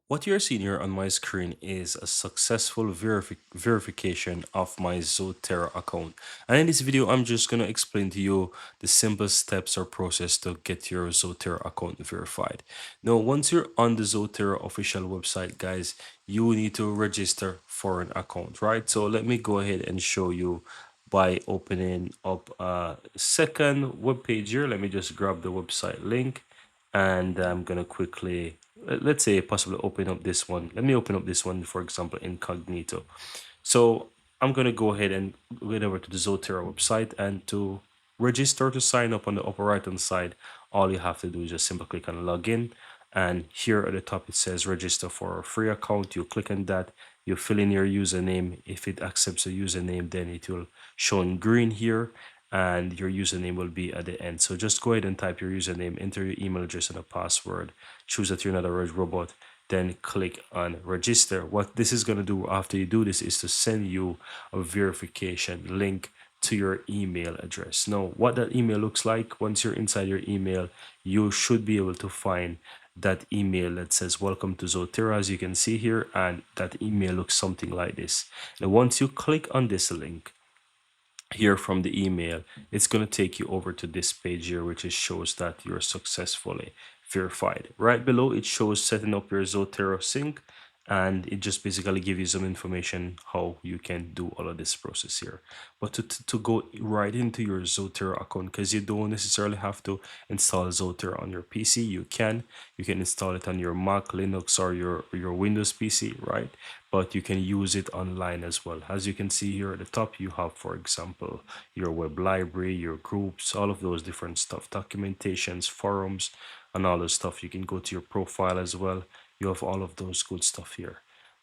What you're seeing here on my screen is a successful verification of my Zotero account. And in this video, I'm just going to explain to you the simple steps or process to get your Zotero account verified. Now, once you're on the Zotero official website, guys, you need to register for an account, right? So let me go ahead and show you by opening up a second web page here. Let me just grab the website link and I'm gonna quickly let's say possibly open up this one. Let me open up this one, for example, incognito. So I'm gonna go ahead and get over to the Zotero website, and to register to sign up on the upper right hand side, all you have to do is just simply click on login, and here at the top it says register for a free account. You click on that, you fill in your username. If it accepts a username, then it will show in green here, and your username will be at the end. So just go ahead and type your username, enter your email address and a password, choose that you're not a robot, then click on register. What this is going to do after you do this is to send you a verification link to your email address. Now, what that email looks like, once you're inside your email, you should be able to find that email that says welcome to Zotero, as you can see here, and that email looks something like this. Now, once you click on this link here from the email, it's going to take you over to this page here, which is shows that you're successfully verified. Right below it shows setting up your Zotero sync, and it just basically gives you some information how you can do all of this process here. But to go right into your Zotero account, because you don't necessarily have to install Zotero on your PC, you can install it on your Mac, Linux, or your Windows PC, right? But you can use it online as well. As you can see here at the top, you have, for example, your web library, your groups, all of those different stuff, documentations, forums, and all those stuff. You can go to your profile as well. You have all of those good stuff here.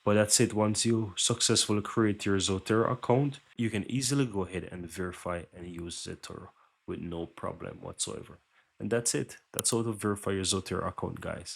But that's it. Once you successfully create your Zotero account, you can easily go ahead and verify and use Zotero with no problem whatsoever. And that's it. That's how to verify your Zotero account, guys.